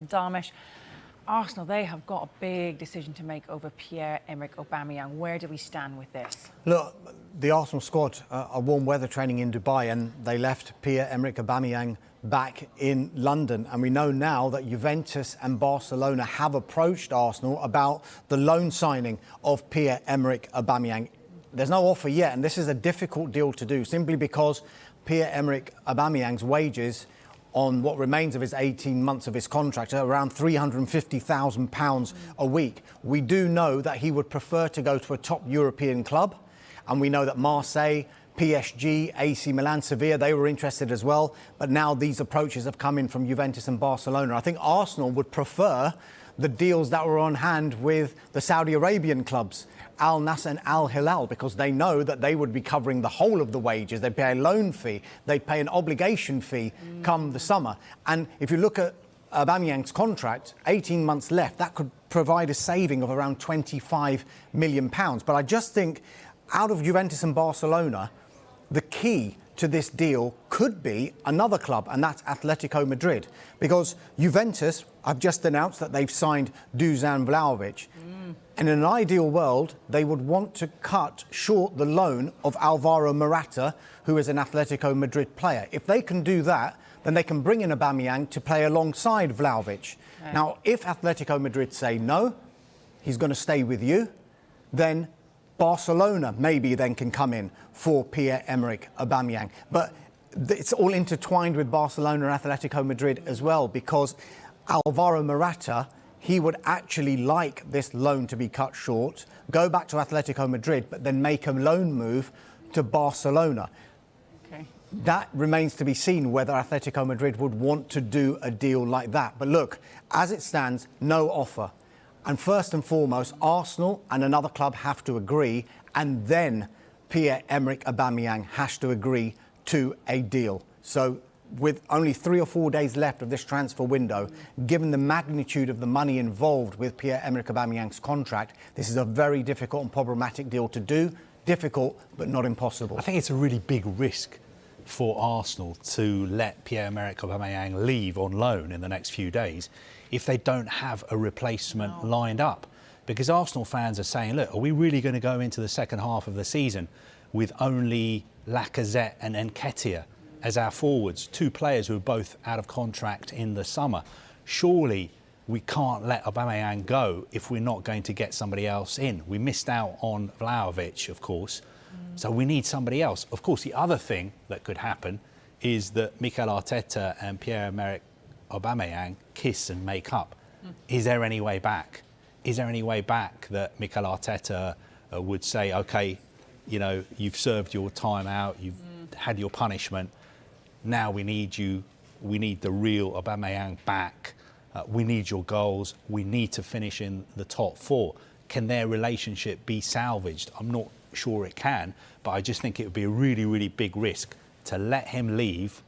Darmish, Arsenal, they have got a big decision to make over Pierre-Emerick Aubameyang. Where do we stand with this? Look, the Arsenal squad are warm weather training in Dubai, and they left Pierre-Emerick Aubameyang back in London. And we know now that Juventus and Barcelona have approached Arsenal about the loan signing of Pierre-Emerick Aubameyang. There's no offer yet, and this is a difficult deal to do simply because Pierre-Emerick Aubameyang's wages on what remains of his 18 months of his contract are around £350,000 a week. We do know that he would prefer to go to a top European club, and we know that Marseille, PSG, AC Milan, Sevilla, they were interested as well. But now these approaches have come in from Juventus and Barcelona. I think Arsenal would prefer the deals that were on hand with the Saudi Arabian clubs, Al Nassr and Al Hilal, because they know that they would be covering the whole of the wages. They pay a loan fee, they pay an obligation fee come the summer. And if you look at Aubameyang's contract, 18 months left, that could provide a saving of around £25 million. But I just think out of Juventus and Barcelona, the key to this deal could be another club, and that's Atletico Madrid, because Juventus have just announced that they've signed Dusan Vlahovic. And in an ideal world, they would want to cut short the loan of Alvaro Morata, who is an Atletico Madrid player. If they can do that, then they can bring in Aubameyang to play alongside Vlahovic. Right. Now, if Atletico Madrid say no, he's going to stay with you, then Barcelona maybe then can come in for Pierre-Emerick Aubameyang. But it's all intertwined with Barcelona and Atletico Madrid as well, because Alvaro Morata, he would actually like this loan to be cut short, go back to Atletico Madrid, but then make a loan move to Barcelona. Okay. That remains to be seen whether Atletico Madrid would want to do a deal like that. But look, as it stands, no offer. And first and foremost, Arsenal and another club have to agree, and then Pierre-Emerick Aubameyang has to agree to a deal. So with only 3 or 4 days left of this transfer window, given the magnitude of the money involved with Pierre-Emerick Aubameyang's contract, this is a very difficult and problematic deal to do. Difficult, but not impossible. I think it's a really big risk for Arsenal to let Pierre-Emerick Aubameyang leave on loan in the next few days if they don't have a replacement lined up. Because Arsenal fans are saying, look, are we really going to go into the second half of the season with only Lacazette and Nketiah as our forwards, two players who are both out of contract in the summer? Surely we can't let Aubameyang go if we're not going to get somebody else in. We missed out on Vlahovic, of course, so we need somebody else. Of course, the other thing that could happen is that Mikel Arteta and Pierre-Emerick Aubameyang kiss and make up. Is there any way back? Is there any way back that Mikel Arteta would say, OK, you know, you've served your time out, you've had your punishment, now we need you, we need the real Aubameyang back, we need your goals, we need to finish in the top 4. Can their relationship be salvaged? I'm not sure it can, but I just think it would be a really, really big risk to let him leave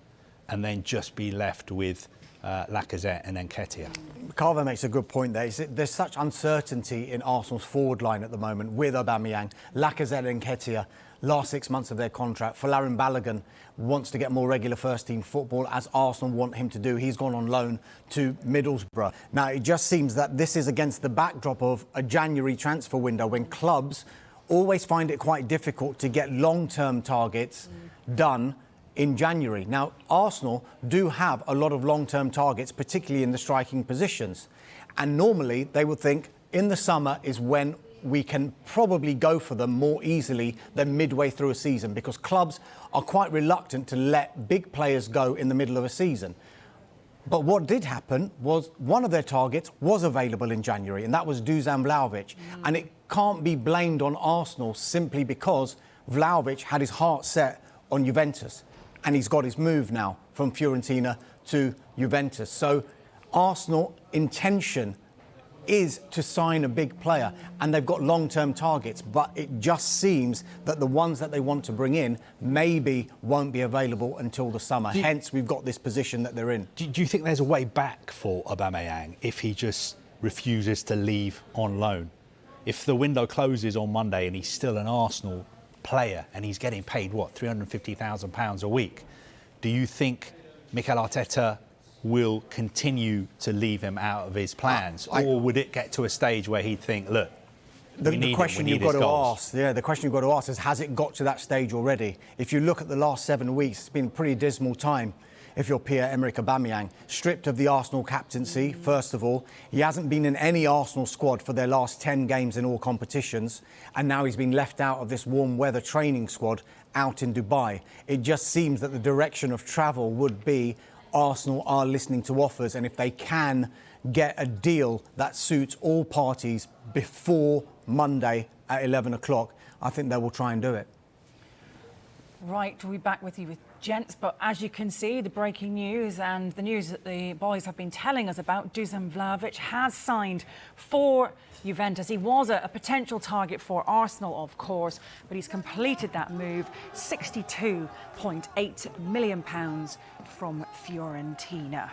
and then just be left with Lacazette and Nketiah. Carver makes a good point there. There's such uncertainty in Arsenal's forward line at the moment with Aubameyang, Lacazette and Nketiah, last 6 months of their contract. Folarin Balogun wants to get more regular first-team football, as Arsenal want him to do. He's gone on loan to Middlesbrough. Now, it just seems that this is against the backdrop of a January transfer window when clubs always find it quite difficult to get long-term targets done in January. Now, Arsenal do have a lot of long-term targets, particularly in the striking positions. And normally they would think in the summer is when we can probably go for them more easily than midway through a season, because clubs are quite reluctant to let big players go in the middle of a season. But what did happen was one of their targets was available in January, and that was Dusan Vlahovic. And it can't be blamed on Arsenal simply because Vlahovic had his heart set on Juventus. And he's got his move now from Fiorentina to Juventus. So Arsenal intention is to sign a big player, and they've got long-term targets, but it just seems that the ones that they want to bring in maybe won't be available until the summer. Hence, we've got this position that they're in. Do you think there's a way back for Aubameyang if he just refuses to leave on loan? If the window closes on Monday and he's still an Arsenal player and he's getting paid, what, £350,000 a week, do you think Mikel Arteta will continue to leave him out of his plans? Or would it get to a stage where he'd think, look, the question you've got to ask, the question you've got to ask is, has it got to that stage already? If you look at the last 7 weeks, it's been a pretty dismal time. If you're Pierre-Emerick Aubameyang, stripped of the Arsenal captaincy, first of all, he hasn't been in any Arsenal squad for their last 10 games in all competitions, and now he's been left out of this warm weather training squad out in Dubai. It just seems that the direction of travel would be Arsenal are listening to offers, and if they can get a deal that suits all parties before Monday at 11 o'clock, I think they will try and do it. Right, we'll be back with you with gents, but as you can see, the breaking news and the news that the boys have been telling us about, Dusan Vlahovic has signed for Juventus. He was a potential target for Arsenal, of course, but he's completed that move, £62.8 million from Fiorentina.